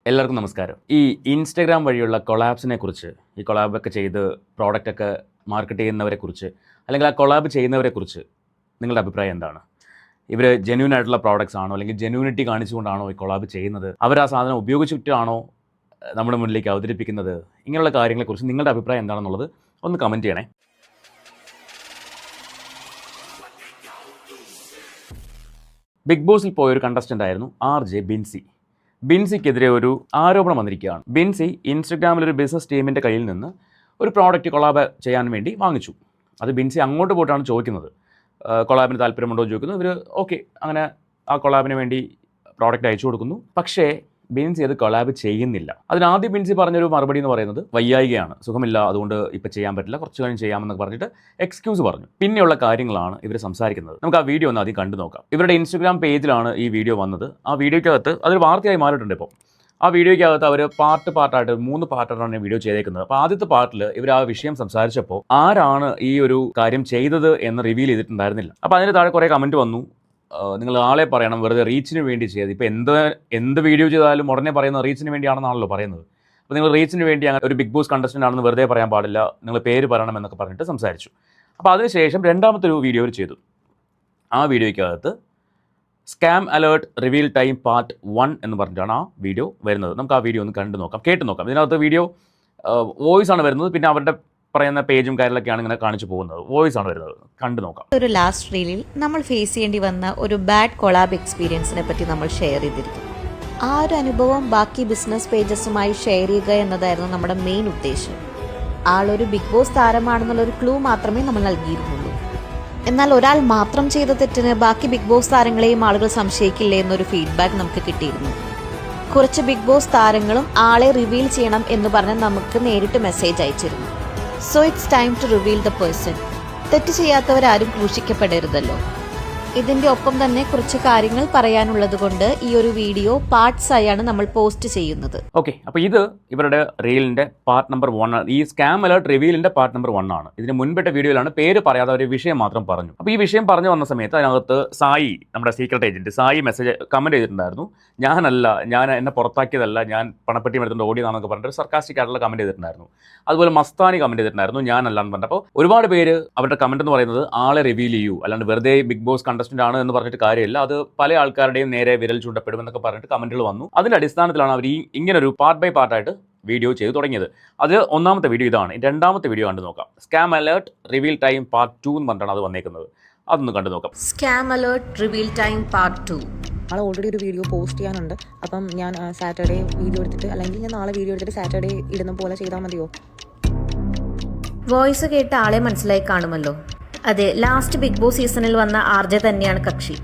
എല്ലാവർക്കും നമസ്കാരം. ഈ ഇൻസ്റ്റഗ്രാം വഴിയുള്ള കൊളാബ്സിനെ കുറിച്ച്, ഈ കൊളാബൊക്കെ ചെയ്ത് പ്രോഡക്റ്റൊക്കെ മാർക്കറ്റ് ചെയ്യുന്നവരെക്കുറിച്ച്, അല്ലെങ്കിൽ ആ കൊളാബ് ചെയ്യുന്നവരെക്കുറിച്ച് നിങ്ങളുടെ അഭിപ്രായം എന്താണ്? ഇവർ ജെന്യൂൻ ആയിട്ടുള്ള പ്രോഡക്റ്റ്സ് ആണോ, അല്ലെങ്കിൽ ജെന്യൂനിറ്റി കാണിച്ചുകൊണ്ടാണോ ഈ കൊളാബ് ചെയ്യുന്നത്? അവർ ആ സാധനം ഉപയോഗിച്ചിട്ടാണോ നമ്മുടെ മുന്നിലേക്ക് അവതരിപ്പിക്കുന്നത്? ഇങ്ങനെയുള്ള കാര്യങ്ങളെക്കുറിച്ച് നിങ്ങളുടെ അഭിപ്രായം എന്താണെന്നുള്ളത് ഒന്ന് കമൻറ്റ് ചെയ്യണേ. ബിഗ് ബോസിൽ പോയൊരു കണ്ടസ്റ്റൻ്റ് ആയിരുന്നു RJ ബിൻസി. ബിൻസിക്കെതിരെ ഒരു ആരോപണം വന്നിരിക്കുകയാണ്. ബിൻസി ഇൻസ്റ്റഗ്രാമിലൊരു ബിസിനസ് ടീമിൻ്റെ കയ്യിൽ നിന്ന് ഒരു പ്രോഡക്റ്റ് കൊളാബ് ചെയ്യാൻ വേണ്ടി വാങ്ങിച്ചു. അത് ബിൻസി അങ്ങോട്ട് പോയിട്ടാണ് ചോദിക്കുന്നത്. കൊളാബിന് താല്പര്യമുണ്ടോ എന്ന് ചോദിക്കുന്നു. ഇവർ ഓക്കെ, അങ്ങനെ ആ കൊളാബിന് വേണ്ടി പ്രോഡക്റ്റ് അയച്ചു കൊടുക്കുന്നു. പക്ഷേ ബിൻസി അത് കൊളാബ് ചെയ്യുന്നില്ല. അതിനാദ്യം ബിൻസി പറഞ്ഞൊരു മറുപടി എന്ന് പറയുന്നത് വയ്യായികയാണ്, സുഖമില്ല, അതുകൊണ്ട് ഇപ്പോൾ ചെയ്യാൻ പറ്റില്ല, കുറച്ച് കഴിഞ്ഞ് ചെയ്യാമെന്നൊക്കെ പറഞ്ഞിട്ട് എക്സ്ക്യൂസ് പറഞ്ഞു. പിന്നെയുള്ള കാര്യങ്ങളാണ് ഇവർ സംസാരിക്കുന്നത്. നമുക്ക് ആ വീഡിയോ ഒന്ന് ആദ്യം കണ്ടു നോക്കാം. ഇവരുടെ ഇൻസ്റ്റഗ്രാം പേജിലാണ് ഈ വീഡിയോ വന്നത്. ആ വീഡിയോയ്ക്കകത്ത് അതൊരു വാർത്തയായി മാറിയിട്ടുണ്ട്. ഇപ്പോൾ ആ വീഡിയോയ്ക്കകത്ത് അവർ പാർട്ടായിട്ട് 3 പാർട്ടായിട്ടാണ് വീഡിയോ ചെയ്തേക്കുന്നത്. അപ്പോൾ ആദ്യത്തെ പാർട്ടിൽ ഇവർ ആ വിഷയം സംസാരിച്ചപ്പോൾ ആരാണ് ഈ ഒരു കാര്യം ചെയ്തത് എന്ന് റിവീൽ ചെയ്തിട്ടുണ്ടായിരുന്നില്ല. അപ്പോൾ അതിന് താഴെ കുറേ കമൻറ്റ് വന്നു. നിങ്ങൾ ആളെ പറയണം, വെറുതെ റീച്ചിന് വേണ്ടി ചെയ്ത്. ഇപ്പോൾ എന്ത് വീഡിയോ ചെയ്താലും ഉടനെ പറയുന്ന റീച്ചിന് വേണ്ടിയാണെന്നാണല്ലോ പറയുന്നത്. അപ്പോൾ നിങ്ങൾ റീച്ചിന് വേണ്ടി അങ്ങനെ ഒരു ബിഗ് ബോസ് കണ്ടസ്റ്റൻ്റ് ആണെന്ന് വെറുതെ പറയാൻ പാടില്ല, നിങ്ങൾ പേര് പറയണം എന്നൊക്കെ പറഞ്ഞിട്ട് സംസാരിച്ചു. അപ്പോൾ അതിനുശേഷം രണ്ടാമത്തെ ഒരു വീഡിയോ ചെയ്തു. ആ വീഡിയോയ്ക്കകത്ത് scam alert reveal time part 1 എന്ന് പറഞ്ഞിട്ടാണ് ആ വീഡിയോ വരുന്നത്. നമുക്ക് ആ വീഡിയോ ഒന്ന് കണ്ടു നോക്കാം, കേട്ട് നോക്കാം. ഇതിനകത്ത് വീഡിയോ വോയിസ് ആണ് വരുന്നത്. പിന്നെ അവരുടെ പറയുന്ന പേജും കാര്യങ്ങളൊക്കെയാണ് ഇങ്ങനെ കാണിച്ചു പോകുന്നത്. വോയിസ് ആണ് വരുന്നത്, കണ്ടു നോക്കാം. ഒരു ലാസ്റ്റ് റീലിൽ നമ്മൾ ഫേസ് ചെയ്യേണ്ടി വന്ന ഒരു ബാഡ് കൊളാബ് എക്സ്പീരിയൻസിനെ പറ്റി നമ്മൾ ഷെയർ ചെയ്തിരിക്കും. ആ ഒരു അനുഭവം ബാക്കി ബിസിനസ് പേജസുമായി ഷെയർ ചെയ്യുക എന്നതായിരുന്നു നമ്മുടെ മെയിൻ ഉദ്ദേശം. ആളൊരു ബിഗ് ബോസ് താരമാണെന്നുള്ളൊരു ക്ലൂ മാത്രമേ നമ്മൾ നൽകിയിരുന്നുള്ളൂ. എന്നാൽ ഒരാൾ മാത്രം ചെയ്ത തെറ്റിന് ബാക്കി ബിഗ് ബോസ് താരങ്ങളെയും ആളുകൾ സംശയിക്കില്ലേ എന്നൊരു ഫീഡ്ബാക്ക് നമുക്ക് കിട്ടിയിരുന്നു. കുറച്ച് ബിഗ് ബോസ് താരങ്ങളും ആളെ റിവീൽ ചെയ്യണം എന്ന് പറഞ്ഞ് നമുക്ക് നേരിട്ട് മെസ്സേജ് അയച്ചിരുന്നു. So it's time to reveal the person. തെറ്റ് ചെയ്യാത്തവരാരും ക്രൂശിക്കപ്പെടരുതല്ലോ. ഇതിൻ്റെ ഒപ്പം തന്നെ കുറച്ച് കാര്യങ്ങൾ പറയാനുള്ളത് കൊണ്ട് ഈ ഒരു വീഡിയോ പാർട്സ് ആയാണ് നമ്മൾ പോസ്റ്റ് ചെയ്യുന്നത്. ഓക്കെ, അപ്പോൾ ഇത് ഇവരുടെ റീലിൻ്റെ പാർട്ട് നമ്പർ 1 ആണ്. ഈ സ്കാം അലേർട്ട് റിവീലിൻ്റെ പാർട്ട് നമ്പർ 1 ആണ്. ഇതിന് മുൻപെട്ട വീഡിയോയിലാണ് പേര് പറയാതെ ഒരു വിഷയം മാത്രം പറഞ്ഞു. അപ്പോൾ ഈ വിഷയം പറഞ്ഞു വന്ന സമയത്ത് അതിനകത്ത് സായി, നമ്മുടെ സീക്രട്ട് ഏജൻറ്റ് സായി കമൻറ്റ് ചെയ്തിട്ടുണ്ടായിരുന്നു. എന്നെ പുറത്താക്കിയതല്ല, ഞാൻ പണപ്പെട്ടി എടുത്തുകൊണ്ട് ഓടിയതാണെന്നൊക്കെ പറഞ്ഞിട്ട് സർക്കാസ്റ്റിക് ആയിട്ടുള്ള കമൻറ്റ് ചെയ്തിട്ടുണ്ടായിരുന്നു. അതുപോലെ മസ്താനി കമൻറ്റ് ചെയ്തിട്ടുണ്ടായിരുന്നു, ഞാനല്ല എന്ന് പറഞ്ഞിട്ട്. അപ്പോൾ ഒരുപാട് പേര് അവരുടെ കമൻറ്റ് എന്ന് പറയുന്നത് ആളെ റിവീൽ ചെയ്യൂ, അല്ലാണ്ട് വെറുതെ ബിഗ് ബോസ് കണ്ടസ്റ്റൻ്റ് ആണ് എന്ന് പറഞ്ഞിട്ട് കാര്യമില്ല, അത് പല ആൾക്കാരുടെയും നേരെ വിരൽ ചൂണ്ടപ്പെടും എന്നൊക്കെ പറഞ്ഞിട്ട് കമൻറ്റുകൾ വന്നു. അതിൻ്റെ അടിസ്ഥാനത്തിലാണ് അവർ ഇങ്ങനൊരു പാർട്ട് ബൈ പാർട്ടായിട്ട് വീഡിയോ ചെയ്ത് തുടങ്ങിയത്. അത് ഒന്നാമത്തെ വീഡിയോ ഇതാണ്. രണ്ടാമത്തെ വീഡിയോ കണ്ടു നോക്കാം. Scam alert reveal time part 2 എന്ന് പറഞ്ഞിട്ടാണ് അത് വന്നേക്കുന്നത്. അതൊന്ന് കണ്ടു നോക്കാം. Scam alert reveal time part 2. നാളെ ഓൾറെഡി ഒരു വീഡിയോ പോസ്റ്റ് ചെയ്യാനുണ്ട്. അപ്പം ഞാൻ സാറ്റർഡേ വീഡിയോ എടുത്തിട്ട്, അല്ലെങ്കിൽ ഞാൻ നാളെ വീഡിയോ എടുത്തിട്ട് സാറ്റർഡേ ഇടുന്ന പോലെ ചെയ്താൽ മതിയോ? വോയിസ് കേട്ട ആളെ മനസ്സിലായി കാണുമല്ലോ. അതെ, ലാസ്റ്റ് ബിഗ് ബോസ് സീസണിൽ വന്ന RJ തന്നെയാണ് കക്ഷി.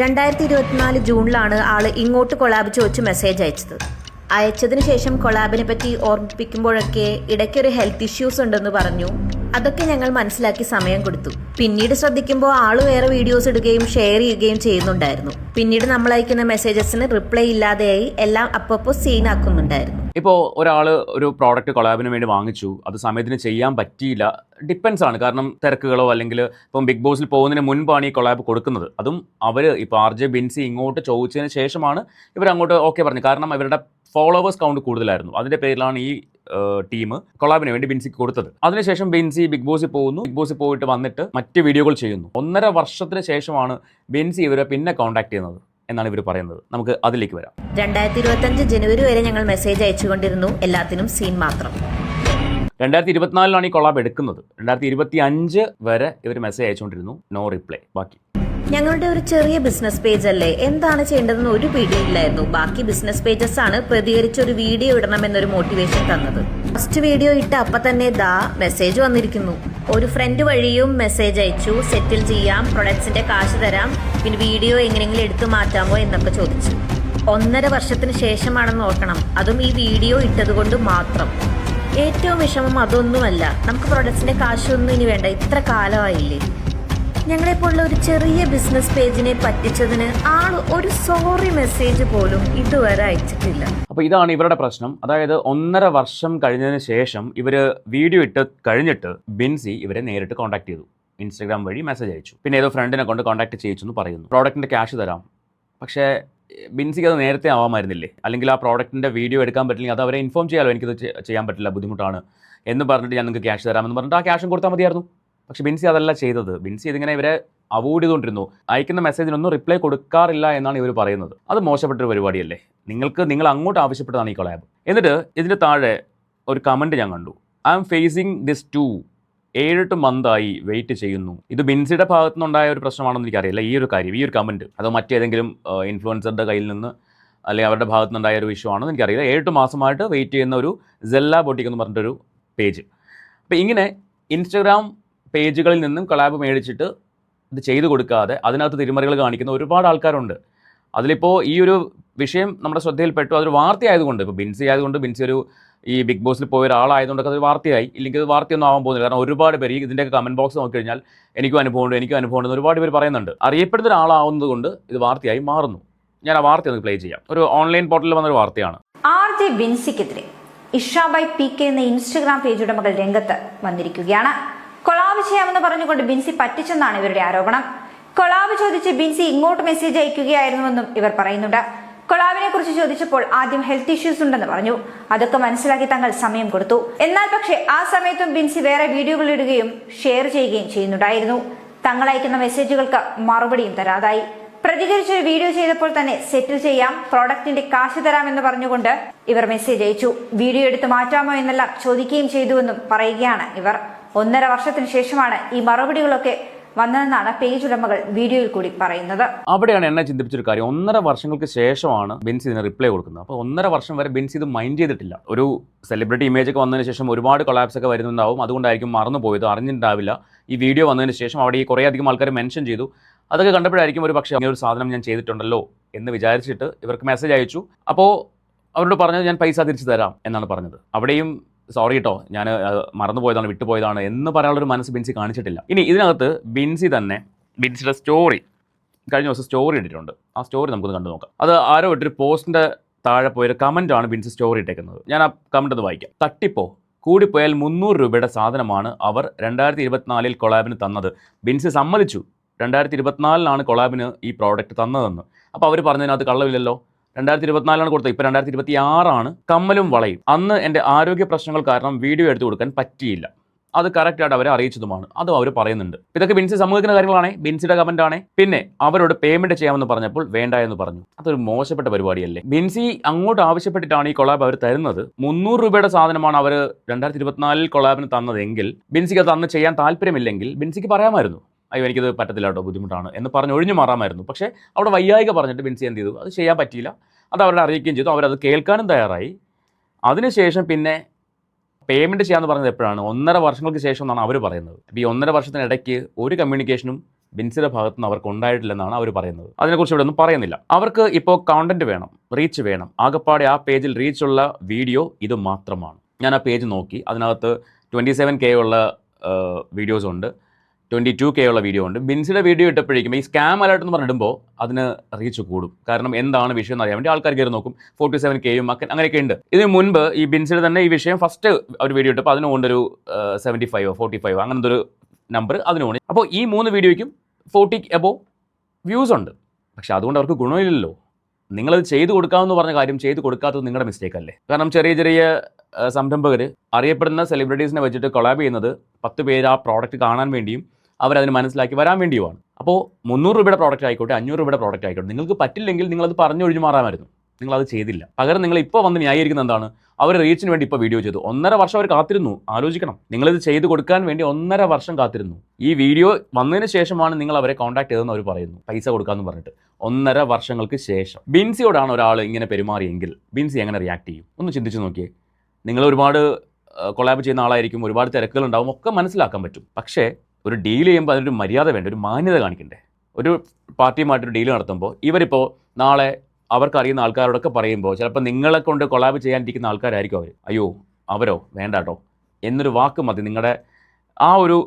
2024 ജൂണിലാണ് ആള് ഇങ്ങോട്ട് കൊളാബ് ചോദിച്ച് മെസ്സേജ് അയച്ചത്. അയച്ചതിന് ശേഷം കൊളാബിനെ പറ്റി ഓർമ്മിപ്പിക്കുമ്പോഴൊക്കെ ഇടയ്ക്കൊരു ഹെൽത്ത് ഇഷ്യൂസ് ഉണ്ടെന്ന് പറഞ്ഞു. അതൊക്കെ ഞങ്ങൾ മനസ്സിലാക്കി സമയം കൊടുത്തു. പിന്നീട് ശ്രദ്ധിക്കുമ്പോൾ ആള് വേറെ വീഡിയോസ് ഇടുകയും ഷെയർ ചെയ്യുകയും ചെയ്യുന്നുണ്ടായിരുന്നു. പിന്നീട് നമ്മൾ അയക്കുന്ന മെസ്സേജസിന് റിപ്ലൈ ഇല്ലാതെയായി, എല്ലാം അപ്പോൾ സീൻ ആക്കുന്നുണ്ടായിരുന്നു. ഇപ്പോൾ ഒരാൾ ഒരു പ്രോഡക്റ്റ് കൊളാബിന് വേണ്ടി വാങ്ങിച്ചു, അത് സമയത്തിന് ചെയ്യാൻ പറ്റിയില്ല. ഡിപ്പെൻസ് ആണ്, കാരണം തിരക്കുകളോ അല്ലെങ്കിൽ ഇപ്പം ബിഗ് ബോസിൽ പോകുന്നതിന് മുൻപാണ് ഈ കൊളാബ് കൊടുക്കുന്നത്. അതും അവർ ഇപ്പോൾ RJ ബിൻസി ഇങ്ങോട്ട് ചോദിച്ചതിന് ശേഷമാണ് ഇവർ അങ്ങോട്ട് ഓക്കെ പറഞ്ഞു. കാരണം ഇവരുടെ ഫോളോവേഴ്സ് കൗണ്ട് കൂടുതലായിരുന്നു. അതിൻ്റെ പേരിലാണ് ഈ ടീം കൊളാബിന് വേണ്ടി ബിൻസിക്ക് കൊടുത്തത്. അതിനുശേഷം ബിൻസി ബിഗ് ബോസിൽ പോകുന്നു. ബിഗ് ബോസിൽ പോയിട്ട് വന്നിട്ട് മറ്റ് വീഡിയോകൾ ചെയ്യുന്നു. 1.5 വർഷത്തിന് ശേഷമാണ് ബിൻസി ഇവരെ പിന്നെ കോൺടാക്ട് ചെയ്യുന്നത് എന്നാണ് ഇവർ പറയുന്നത്. നമുക്ക് അതിലേക്ക് വരാം. 2025 ജനുവരി വരെ ഞങ്ങൾ മെസ്സേജ് അയച്ചുകൊണ്ടിരുന്നു, എല്ലാത്തിനും സീൻ മാത്രം. 2024 ഈ കൊളാബ് എടുക്കുന്നത്. 2025 വരെ ഇവർ മെസ്സേജ് അയച്ചുകൊണ്ടിരുന്നു, നോ റിപ്ലൈ. ബാക്കി ഞങ്ങളുടെ ഒരു ചെറിയ ബിസിനസ് പേജ് അല്ലേ, എന്താണ് ചെയ്യേണ്ടതെന്ന് ഒരു പിടിയില്ലായിരുന്നു. ബാക്കി ബിസിനസ് പേജസ് ആണ് പ്രതികരിച്ച് ഒരു വീഡിയോ ഇടണം എന്നൊരു മോട്ടിവേഷൻ തന്നത്. ഫസ്റ്റ് വീഡിയോ ഇട്ട അപ്പം തന്നെ മെസ്സേജ് വന്നിരിക്കുന്നു. ഒരു ഫ്രണ്ട് വഴിയും മെസ്സേജ് അയച്ചു, സെറ്റിൽ ചെയ്യാം, പ്രൊഡക്ട്സിന്റെ കാശ് തരാം, പിന്നെ വീഡിയോ എങ്ങനെയെങ്കിലും എടുത്തു മാറ്റാമോ എന്നൊക്കെ ചോദിച്ചു. 1.5 വർഷത്തിന് ശേഷമാണെന്ന് ഓർക്കണം, അതും ഈ വീഡിയോ ഇട്ടത് കൊണ്ട് മാത്രം. ഏറ്റവും വിഷമം അതൊന്നുമല്ല, നമുക്ക് പ്രൊഡക്ട്സിന്റെ കാശൊന്നും ഇനി വേണ്ട, ഇത്ര കാലമായില്ലേ. ഞങ്ങളെപ്പോലുള്ള ഒരു ചെറിയ ബിസിനസ് പേജിനെ പറ്റിച്ചതിന് ആൾ ഒരു സോറി മെസ്സേജ് പോലും ഇതുവരെ അയച്ചിട്ടില്ല. അപ്പോൾ ഇതാണ് ഇവരുടെ പ്രശ്നം. അതായത് 1.5 വർഷം കഴിഞ്ഞതിന് ശേഷം ഇവർ വീഡിയോ ഇട്ട് കഴിഞ്ഞിട്ട് ബിൻസി ഇവരെ നേരിട്ട് കോൺടാക്ട് ചെയ്തു. ഇൻസ്റ്റാഗ്രാം വഴി മെസ്സേജ് അയച്ചു. പിന്നെ ഏതോ ഫ്രണ്ടിനെ കൊണ്ട് കോൺടാക്ട് ചെയ്യിച്ചു എന്ന് പറയുന്നു. പ്രോഡക്റ്റിൻ്റെ ക്യാഷ് തരാം, പക്ഷേ ബിൻസിക്ക് അത് നേരത്തെ ആവാമായിരുന്നില്ലേ? അല്ലെങ്കിൽ ആ പ്രോഡക്റ്റിൻ്റെ വീഡിയോ എടുക്കാൻ പറ്റില്ലെങ്കിൽ അത് അവരെ ഇൻഫോം ചെയ്യാമല്ലോ, എനിക്കത് ചെയ്യാൻ പറ്റില്ല, ബുദ്ധിമുട്ടാണ് എന്ന് പറഞ്ഞിട്ട് ഞാൻ നിങ്ങൾക്ക് ക്യാഷ് തരാമെന്ന് പറഞ്ഞിട്ട് ആ ക്യാഷും കൊടുത്താൽ മതിയായിരുന്നു. പക്ഷേ ബിൻസി അതല്ല ചെയ്തത്. ബിൻസി ഇതിങ്ങനെ ഇവരെ അവോയ്ഡ് ചെയ്തുകൊണ്ടിരുന്നു. അയക്കുന്ന മെസ്സേജിനൊന്നും റിപ്ലൈ കൊടുക്കാറില്ല എന്നാണ് ഇവർ പറയുന്നത്. അത് മോശപ്പെട്ടൊരു പരിപാടിയല്ലേ? നിങ്ങൾ അങ്ങോട്ട് ആവശ്യപ്പെട്ടതാണ് ഈ കൊളാബ്. എന്നിട്ട് ഇതിൻ്റെ താഴെ ഒരു കമൻറ്റ് ഞാൻ കണ്ടു. ഐ ആം ഫേസിങ് ദിസ് 7-8 മന്തായി വെയിറ്റ് ചെയ്യുന്നു. ഇത് ബിൻസിയുടെ ഭാഗത്തു നിന്നുണ്ടായ ഒരു പ്രശ്നമാണെന്ന് എനിക്കറിയില്ല ഈ ഒരു കാര്യം, ഈ ഒരു കമൻറ്റ്. അതോ മറ്റേതെങ്കിലും ഇൻഫ്ലുവൻസറുടെ കയ്യിൽ നിന്ന് അല്ലെങ്കിൽ അവരുടെ ഭാഗത്തു നിന്നുണ്ടായ ഒരു ഇഷ്യൂ ആണെന്ന് എനിക്കറിയില്ല. 7 മാസമായിട്ട് വെയിറ്റ് ചെയ്യുന്ന ഒരു സെല്ല ബൊട്ടിക് എന്ന് പറഞ്ഞിട്ടൊരു പേജ്. അപ്പോൾ ഇങ്ങനെ ഇൻസ്റ്റഗ്രാം പേജുകളിൽ നിന്നും കൊളാബ് മേടിച്ചിട്ട് ഇത് ചെയ്തു കൊടുക്കാതെ അതിനകത്ത് തിരിമറികൾ കാണിക്കുന്ന ഒരുപാട് ആൾക്കാരുണ്ട്. അതിലിപ്പോൾ ഈ ഒരു വിഷയം നമ്മുടെ ശ്രദ്ധയിൽപ്പെട്ടു. അതൊരു വാർത്തയായതുകൊണ്ട്, ഇപ്പോൾ ബിൻസി ആയതുകൊണ്ട്, ബിൻസി ഒരു ഈ ബിഗ് ബോസിൽ പോയ ഒരാളായതുകൊണ്ടൊക്കെ അത് വാർത്തയായി. ഇല്ലെങ്കിൽ അത് വാർത്തയൊന്നും ആവാൻ പോകുന്നില്ല. കാരണം ഒരുപാട് പേര് ഇതിൻ്റെയൊക്കെ കമൻറ്റ് ബോക്സ് നോക്കിക്കഴിഞ്ഞാൽ എനിക്കും അനുഭവമുണ്ട് ഒരുപാട് പേര് പറയുന്നുണ്ട്. അറിയപ്പെടുന്ന ഒരാളാവുന്നത് കൊണ്ട് ഇത് വാർത്തയായി മാറുന്നു. ഞാൻ ആ വാർത്ത ഒന്ന് പ്ലേ ചെയ്യാം. ഒരു ഓൺലൈൻ പോർട്ടലിൽ വന്നൊരു വാർത്തയാണ്. RJ ബിൻസിക്കെതിരെ ഇഷാബൈ PK എന്ന ഇൻസ്റ്റഗ്രാം പേജ് ഉടമകൾ രംഗത്ത് വന്നിരിക്കുകയാണ്. കൊളാബ് ചെയ്യാമെന്ന് പറഞ്ഞുകൊണ്ട് ബിൻസി പറ്റിച്ചെന്നാണ് ഇവരുടെ ആരോപണം. കൊളാബ് ചോദിച്ച് ബിൻസി ഇങ്ങോട്ട് മെസ്സേജ് അയക്കുകയായിരുന്നുവെന്നും ഇവർ പറയുന്നുണ്ട്. കൊളാബിനെ കുറിച്ച് ചോദിച്ചപ്പോൾ ആദ്യം ഹെൽത്ത് ഇഷ്യൂസ് ഉണ്ടെന്ന് പറഞ്ഞു. അതൊക്കെ മനസ്സിലാക്കി തങ്ങൾ സമയം കൊടുത്തു. എന്നാൽ പക്ഷേ ആ സമയത്തും ബിൻസി വേറെ വീഡിയോകൾ ഇടുകയും ഷെയർ ചെയ്യുകയും ചെയ്യുന്നുണ്ടായിരുന്നു. തങ്ങൾ അയക്കുന്ന മെസ്സേജുകൾക്ക് മറുപടിയും തരാതായി. പ്രതികരിച്ചൊരു വീഡിയോ ചെയ്തപ്പോൾ തന്നെ സെറ്റിൽ ചെയ്യാം, പ്രോഡക്റ്റിന്റെ കാശ് തരാമെന്ന് പറഞ്ഞുകൊണ്ട് ഇവർ മെസ്സേജ് അയച്ചു. വീഡിയോ എടുത്ത് മാറ്റാമോ എന്നെല്ലാം ചോദിക്കുകയും ചെയ്തുവെന്നും പറയുകയാണ് ഇവർ. 1.5 വർഷത്തിന് ശേഷമാണ് ഈ മറുപടികളൊക്കെ വന്നതെന്നാണ് പേജ് ഉടമകൾ വീഡിയോയിൽ കൂടി പറയുന്നത്. അവിടെയാണ് എന്നെ ചിന്തിപ്പിച്ചൊരു കാര്യം. 1.5 വർഷങ്ങൾക്ക് ശേഷമാണ് ബിൻസി ഇതിന് റിപ്ലൈ കൊടുക്കുന്നത്. അപ്പോൾ 1.5 വർഷം വരെ ബിൻസി ഇത് മൈൻഡ് ചെയ്തിട്ടില്ല. ഒരു സെലിബ്രിറ്റി ഇമേജ് ഒക്കെ വന്നതിന് ശേഷം ഒരുപാട് കൊളാബ്സ് ഒക്കെ വരുന്നുണ്ടാവും. അതുകൊണ്ടായിരിക്കും മറന്നു പോയത്, അറിഞ്ഞിട്ടുണ്ടാവില്ല. ഈ വീഡിയോ വന്നതിന് ശേഷം അവിടെ ഈ കുറേ അധികം ആൾക്കാർ മെൻഷൻ ചെയ്തു. അതൊക്കെ കണ്ടപ്പോഴായിരിക്കും ഒരു പക്ഷേ അങ്ങനെ ഒരു സാധനം ഞാൻ ചെയ്തിട്ടുണ്ടല്ലോ എന്ന് വിചാരിച്ചിട്ട് ഇവർക്ക് മെസ്സേജ് അയച്ചു. അപ്പോൾ അവരോട് പറഞ്ഞത് ഞാൻ പൈസ തിരിച്ചു തരാം എന്നാണ് പറഞ്ഞത്. അവിടെയും സോറി കേട്ടോ, ഞാൻ മറന്നുപോയതാണ്, വിട്ടുപോയതാണ് എന്ന് പറയാനുള്ളൊരു മനസ്സ് ബിൻസി കാണിച്ചിട്ടില്ല. ഇനി ഇതിനകത്ത് ബിൻസി തന്നെ ബിൻസിയുടെ സ്റ്റോറി കഴിഞ്ഞ ദിവസം സ്റ്റോറി ഇട്ടിട്ടുണ്ട്. ആ സ്റ്റോറി നമുക്കൊന്ന് കണ്ടു നോക്കാം. അത് ആരോ ഇട്ടൊരു പോസ്റ്റിൻ്റെ താഴെ പോയൊരു കമൻറ്റാണ് ബിൻസി സ്റ്റോറി ഇട്ടേക്കുന്നത്. ഞാൻ ആ കമൻറ്റ് ഒന്ന് വായിക്കാം. തട്ടിപ്പോ കൂടിപ്പോയാൽ 300 രൂപയുടെ സാധനമാണ് അവർ 2024 കൊളാബിന് തന്നത്. ബിൻസി സമ്മതിച്ചു 2024 കൊളാബിന് ഈ പ്രോഡക്റ്റ് തന്നതെന്ന്. അപ്പോൾ അവർ പറഞ്ഞതിനകത്ത് കള്ളമില്ലല്ലോ. 2024 കൊടുത്തത്, ഇപ്പോൾ 2026 കമ്മലും വളയും. അന്ന് എൻ്റെ ആരോഗ്യ പ്രശ്നങ്ങൾ കാരണം വീഡിയോ എടുത്തു കൊടുക്കാൻ പറ്റിയില്ല. അത് കറക്റ്റായിട്ട് അവരെ അറിയിച്ചതുമാണ്. അതും അവർ പറയുന്നുണ്ട്. ഇതൊക്കെ ബിൻസി സമ്മതിക്കുന്ന കാര്യങ്ങളാണ്, ബിൻസിയുടെ കമൻറ്റാണ്. പിന്നെ അവരോട് പേയ്മെൻറ്റ് ചെയ്യാമെന്ന് പറഞ്ഞപ്പോൾ വേണ്ട എന്ന് പറഞ്ഞു. അതൊരു മോശപ്പെട്ട പരിപാടിയല്ലേ? ബിൻസി അങ്ങോട്ട് ആവശ്യപ്പെട്ടിട്ടാണ് ഈ കൊളാബ് അവർ തരുന്നത്. 300 രൂപയുടെ സാധനമാണ് അവർ 2024 കൊളാബിന് തന്നതെങ്കിൽ ബിൻസിക്ക് അത് അന്ന് ചെയ്യാൻ താല്പര്യമില്ലെങ്കിൽ ബിൻസിക്ക് പറയാമായിരുന്നു, അയ്യോ എനിക്കത് പറ്റത്തില്ല കേട്ടോ, ബുദ്ധിമുട്ടാണ് എന്ന് പറഞ്ഞ് ഒഴിഞ്ഞു മാറാമായിരുന്നു. പക്ഷേ അവിടെ വയ്യായിക പറഞ്ഞിട്ട് ബിൻസി എന്ത് ചെയ്തു? അത് ചെയ്യാൻ പറ്റിയില്ല. അത് അവരുടെ അറിയിക്കുകയും ചെയ്തു. അവരത് കേൾക്കാനും തയ്യാറായി. അതിനുശേഷം പിന്നെ പേയ്മെൻറ്റ് ചെയ്യാമെന്ന് പറഞ്ഞത് എപ്പോഴാണ്? 1.5 വർഷങ്ങൾക്ക് ശേഷം എന്നാണ് അവർ പറയുന്നത്. അപ്പോൾ ഈ 1.5 വർഷത്തിനിടയ്ക്ക് ഒരു കമ്മ്യൂണിക്കേഷനും ബിൻസിയുടെ ഭാഗത്ത് നിന്ന് അവർക്ക് ഉണ്ടായിട്ടില്ലെന്നാണ് അവർ പറയുന്നത്. അതിനെക്കുറിച്ച് ഇവിടെ ഒന്നും പറയുന്നില്ല. അവർക്ക് ഇപ്പോൾ കോണ്ടന്റ് വേണം, റീച്ച് വേണം. ആകപ്പാടെ ആ പേജിൽ റീച്ചുള്ള വീഡിയോ ഇത് മാത്രമാണ്. ഞാൻ ആ പേജ് നോക്കി, അതിനകത്ത് 27K ഉള്ള വീഡിയോസ് ഉണ്ട്, 22K ഉള്ള വീഡിയോ ഉണ്ട്. ബിൻസിയുടെ വീഡിയോ ഇട്ടപ്പോഴേക്കും ഈ സ്കാം അലേർട്ട് എന്ന് പറഞ്ഞിടുമ്പോൾ അതിന് റീച്ച് കൂടും. കാരണം എന്താണ് വിഷയം എന്ന് അറിയാൻ വേണ്ടി ആൾക്കാർ കയറി നോക്കും. 47Kയും അങ്ങനെയൊക്കെ ഉണ്ട്. ഇതിന് മുൻപ് ഈ ബിൻസിയുടെ തന്നെ ഈ വിഷയം ഫസ്റ്റ് ഒരു വീഡിയോ ഇട്ടപ്പോൾ അതിന് കൊണ്ടൊരു 75 45 അങ്ങനത്തെ ഒരു നമ്പർ അതിനുകൊണ്ട്. അപ്പോൾ ഈ 3 വീഡിയോയ്ക്കും 40 എബോവ് വ്യൂസ് ഉണ്ട്. പക്ഷെ അതുകൊണ്ട് അവർക്ക് ഗുണമില്ലല്ലോ. നിങ്ങളത് ചെയ്തു കൊടുക്കാമെന്ന് പറഞ്ഞ കാര്യം ചെയ്തു കൊടുക്കാത്തത് നിങ്ങളുടെ മിസ്റ്റേക്ക് അല്ലേ? കാരണം ചെറിയ ചെറിയ സംരംഭകർ അറിയപ്പെടുന്ന സെലിബ്രിറ്റീസിനെ വെച്ചിട്ട് കൊളാബ് ചെയ്യുന്നത് 10 പേര് ആ പ്രോഡക്റ്റ് കാണാൻ വേണ്ടിയും അവരതിന് മനസ്സിലാക്കി വരാൻ വേണ്ടിയുമാണ്. അപ്പോൾ 300 രൂപയുടെ പ്രോഡക്റ്റ് ആയിക്കോട്ടെ, 500 രൂപയുടെ പ്രോഡക്റ്റ് ആയിക്കോട്ടെ, നിങ്ങൾക്ക് പറ്റില്ലെങ്കിൽ നിങ്ങളത് പറഞ്ഞൊഴിഞ്ഞു മാറാമായിരുന്നു. നിങ്ങളത് ചെയ്തില്ല. പകരം നിങ്ങൾ ഇപ്പോൾ വന്ന് ന്യായീകരിക്കുന്ന എന്താണ്? അവർ റീച്ചിന് വേണ്ടി ഇപ്പോൾ വീഡിയോ ചെയ്തു. 1.5 വർഷം അവർ കാത്തിരുന്നു. ആലോചിക്കണം, നിങ്ങളിത് ചെയ്ത് കൊടുക്കാൻ വേണ്ടി 1.5 വർഷം കാത്തിരുന്നു. ഈ വീഡിയോ വന്നതിന് ശേഷമാണ് നിങ്ങൾ അവരെ കോൺടാക്ട് ചെയ്തതെന്ന് അവർ പറയുന്നു, പൈസ കൊടുക്കാമെന്ന് പറഞ്ഞിട്ട്. 1.5 വർഷങ്ങൾക്ക് ശേഷം ബിൻസിയോടാണ് ഒരാൾ ഇങ്ങനെ പെരുമാറിയെങ്കിൽ ബിൻസി എങ്ങനെ റിയാക്ട് ചെയ്യും? ഒന്ന് ചിന്തിച്ച് നോക്കിയേ. നിങ്ങൾ ഒരുപാട് കൊളാബ് ചെയ്യുന്ന ആളായിരിക്കും, ഒരുപാട് തിരക്കുകളുണ്ടാവും, ഒക്കെ മനസ്സിലാക്കാൻ പറ്റും. പക്ഷേ ഒരു ഡീൽ ചെയ്യുമ്പോൾ അതിനൊരു മര്യാദ വേണ്ട, ഒരു മാന്യത കാണിക്കണ്ടേ? ഒരു പാർട്ടിയുമായിട്ടൊരു ഡീൽ നടത്തുമ്പോൾ ഇവരിപ്പോൾ നാളെ അവർക്കറിയുന്ന ആൾക്കാരോടൊക്കെ പറയുമ്പോൾ ചിലപ്പോൾ നിങ്ങളെ കൊണ്ട് കൊളാബ് ചെയ്യാനിരിക്കുന്ന ആൾക്കാരായിരിക്കും അവർ. അയ്യോ അവരോ വേണ്ട കേട്ടോ എന്നൊരു വാക്ക് മതി നിങ്ങളുടെ ആ ഒരു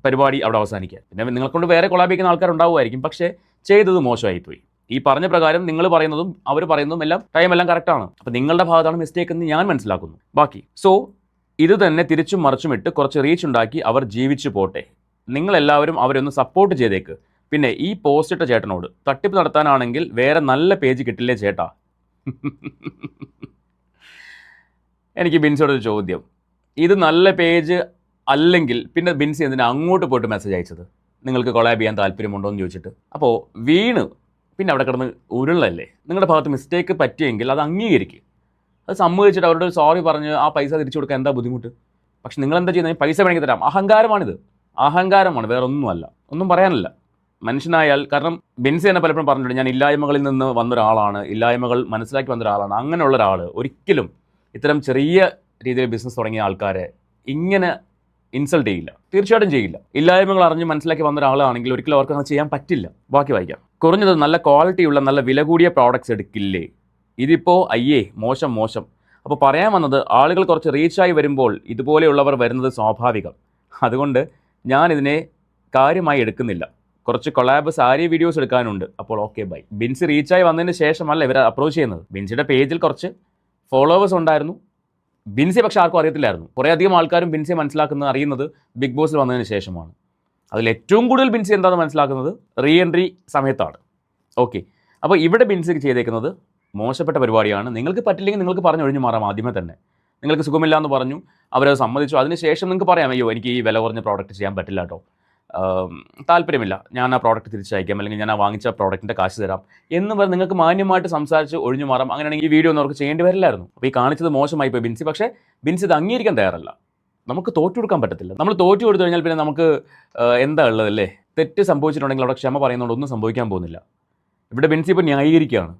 പരിപാടി അവിടെ അവസാനിക്കാൻ. പിന്നെ നിങ്ങളെക്കൊണ്ട് വേറെ കൊളാബ് ചെയ്യുന്ന ആൾക്കാരുണ്ടാവുമായിരിക്കും, പക്ഷേ ചെയ്തത് മോശമായിപ്പോയി. ഈ പറഞ്ഞ പ്രകാരം നിങ്ങൾ പറയുന്നതും അവർ പറയുന്നതും എല്ലാം ടൈമെല്ലാം കറക്റ്റാണ്. അപ്പോൾ നിങ്ങളുടെ ഭാഗത്താണ് മിസ്റ്റേക്ക് എന്ന് ഞാൻ മനസ്സിലാക്കുന്നു. ബാക്കി ഇത് തന്നെ തിരിച്ചും മറിച്ചും ഇട്ട് കുറച്ച് റീച്ച് ഉണ്ടാക്കി അവർ ജീവിച്ചു പോട്ടെ. നിങ്ങളെല്ലാവരും അവരൊന്ന് സപ്പോർട്ട് ചെയ്തേക്ക്. പിന്നെ ഈ പോസ്റ്റ് ഇട്ട ചേട്ടനോട് തട്ടിപ്പ് നടത്താനാണെങ്കിൽ വേറെ നല്ല പേജ് കിട്ടില്ലേ ചേട്ടാ? എനിക്ക് ബിൻസിയോടൊരു ചോദ്യം. ഇത് നല്ല പേജ് അല്ലെങ്കിൽ പിന്നെ ബിൻസി എന്തിനാ അങ്ങോട്ട് പോയിട്ട് മെസ്സേജ് അയച്ചത്? നിങ്ങൾക്ക് കൊളാബ് ചെയ്യാൻ താല്പര്യമുണ്ടോ എന്ന് ചോദിച്ചിട്ട്. അപ്പോൾ വീണ് പിന്നെ അവിടെ കിടന്ന് ഉരുളല്ലേ. നിങ്ങളുടെ ഭാഗത്ത് മിസ്റ്റേക്ക് പറ്റിയെങ്കിൽ അത് അംഗീകരിക്കുക. അത് സമ്മതിച്ചിട്ട് അവരോട് സോറി പറഞ്ഞ് ആ പൈസ തിരിച്ചു കൊടുക്കാൻ എന്താ ബുദ്ധിമുട്ട്? പക്ഷെ നിങ്ങൾ എന്താ ചെയ്യുന്നത്? പൈസ വേണമെങ്കിൽ തരാം. അഹങ്കാരമാണിത്. അഹങ്കാരമാണ്, വേറെ ഒന്നുമല്ല. ഒന്നും പറയാനില്ല. മനുഷ്യനായാൽ, കാരണം ബിൻസി തന്നെ പലപ്പോഴും പറഞ്ഞിട്ടുണ്ട്, ഞാൻ ഇല്ലായ്മകളിൽ നിന്ന് വന്നൊരാളാണ്, ഇല്ലായ്മകൾ മനസ്സിലാക്കി വന്നൊരാളാണ്. അങ്ങനെയുള്ള ഒരാൾ ഒരിക്കലും ഇത്തരം ചെറിയ രീതിയിൽ ബിസിനസ് തുടങ്ങിയ ആൾക്കാരെ ഇങ്ങനെ ഇൻസൾട്ട് ചെയ്യില്ല, തീർച്ചയായിട്ടും ചെയ്യില്ല. ഇല്ലായ്മകൾ അറിഞ്ഞ് മനസ്സിലാക്കി വന്ന ഒരാളാണെങ്കിൽ ഒരിക്കലും അവർക്ക് അങ്ങനെ ചെയ്യാൻ പറ്റില്ല. ബാക്കി വായിക്കാം. കുറഞ്ഞത് നല്ല ക്വാളിറ്റിയുള്ള നല്ല വില കൂടിയ പ്രോഡക്റ്റ്സ് എടുക്കില്ലേ? ഇതിപ്പോൾ അയ്യേ മോശം മോശം. അപ്പോൾ പറയാൻ വന്നത്, ആളുകൾ കുറച്ച് റീച്ചായി വരുമ്പോൾ ഇതുപോലെയുള്ളവർ വരുന്നത് സ്വാഭാവികം. അതുകൊണ്ട് ഞാനിതിനെ കാര്യമായി എടുക്കുന്നില്ല. കുറച്ച് കൊളാബ് സാരി വീഡിയോസ് എടുക്കാനുണ്ട്. അപ്പോൾ ഓക്കെ ബൈ. ബിൻസി റീച്ചായി വന്നതിന് ശേഷമല്ല ഇവരെ അപ്രോച്ച് ചെയ്യുന്നത്. ബിൻസിയുടെ പേജിൽ കുറച്ച് ഫോളോവേഴ്സ് ഉണ്ടായിരുന്നു. ബിൻസി പക്ഷേ ആർക്കും അറിയത്തില്ലായിരുന്നു. കുറേ അധികം ആൾക്കാരും ബിൻസിയെ അറിയുന്നത് ബിഗ് ബോസിൽ വന്നതിന് ശേഷമാണ്. അതിൽ ഏറ്റവും കൂടുതൽ ബിൻസി എന്താണെന്ന് മനസ്സിലാക്കുന്നത് റീ എൻട്രി സമയത്താണ്. ഓക്കെ, അപ്പോൾ ഇവിടെ ബിൻസിക്ക് ചെയ്തേക്കുന്നത് മോശപ്പെട്ട പരിപാടിയാണ്. നിങ്ങൾക്ക് പറ്റില്ലെങ്കിൽ നിങ്ങൾക്ക് പറഞ്ഞൊഴിഞ്ഞു മാറാം. ആദ്യമേ തന്നെ നിങ്ങൾക്ക് സുഖമില്ല എന്ന് പറഞ്ഞു, അവരത് സമ്മതിച്ചു. അതിനുശേഷം നിങ്ങൾക്ക് പറയാം, അയ്യോ എനിക്ക് ഈ വില കുറഞ്ഞ പ്രോഡക്റ്റ് ചെയ്യാൻ പറ്റില്ല കേട്ടോ, താല്പര്യമില്ല, ഞാൻ ആ പ്രോഡക്റ്റ് തിരിച്ചയക്കാം, അല്ലെങ്കിൽ ഞാൻ ആ വാങ്ങിച്ച പ്രോഡക്റ്റിൻ്റെ കാശ് തരാം എന്ന് പറഞ്ഞ് നിങ്ങൾക്ക് മാന്യമായിട്ട് സംസാരിച്ച് ഒഴിഞ്ഞു മാറാം. അങ്ങനെയാണെങ്കിൽ ഈ വീഡിയോ ഒന്നും അവർക്ക് ചെയ്യേണ്ടി വരില്ലായിരുന്നു. അപ്പോൾ ഈ കാണിച്ചത് മോശമായി പോയി ബിൻസി. പക്ഷേ ബിൻസി ഇത് അംഗീകരിക്കാൻ തയ്യാറല്ല. നമുക്ക് തോറ്റു കൊടുക്കാൻ പറ്റത്തില്ല. നമ്മൾ തോറ്റു കൊടുത്തു കഴിഞ്ഞാൽ പിന്നെ നമുക്ക് എന്താ ഉള്ളതല്ലേ? തെറ്റ് സംഭവിച്ചിട്ടുണ്ടെങ്കിൽ അവിടെ ക്ഷമ പറയുന്നതുകൊണ്ട് ഒന്നും സംഭവിക്കാൻ പോകുന്നില്ല. ഇവിടെ ബിൻസി ഇപ്പോൾ ന്യായീകരിക്കുകയാണ്.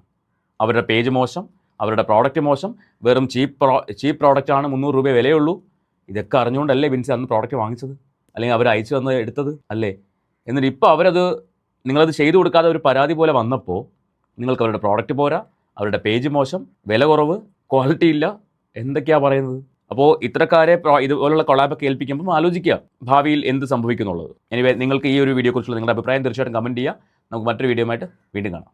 അവരുടെ പേജ് മോശം, അവരുടെ പ്രോഡക്റ്റ് മോശം, വെറും ചീപ്പ് പ്രോഡക്റ്റാണ്, 300 രൂപ വിലയുള്ളൂ. ഇതൊക്കെ അറിഞ്ഞുകൊണ്ടല്ലേ ബിൻസി അന്ന് പ്രോഡക്റ്റ് വാങ്ങിച്ചത്, അല്ലെങ്കിൽ അവർ അയച്ചു തന്നത് എടുത്തത് അല്ലേ? എന്നിട്ട് ഇപ്പോൾ അവരത് നിങ്ങളത് ചെയ്തു കൊടുക്കാതെ ഒരു പരാതി പോലെ വന്നപ്പോൾ നിങ്ങൾക്ക് അവരുടെ പ്രോഡക്റ്റ് പോരാ, അവരുടെ പേജ് മോശം, വില കുറവ്, ക്വാളിറ്റി ഇല്ല, എന്തൊക്കെയാണ് പറയുന്നത്? അപ്പോൾ ഇത്തരക്കാരെ ഇതുപോലുള്ള കൊളാബൊക്കെ ഏൽപ്പിക്കുമ്പോൾ ആലോചിക്കുക ഭാവിയിൽ എന്ത് സംഭവിക്കുന്നുള്ളത്. എനിവേ, നിങ്ങൾക്ക് ഈ ഒരു വീഡിയോയെക്കുറിച്ചുള്ള നിങ്ങളുടെ അഭിപ്രായം തീർച്ചയായിട്ടും കമൻറ്റ് ചെയ്യുക. നമുക്ക് മറ്റൊരു വീഡിയോയുമായിട്ട് വീണ്ടും കാണാം.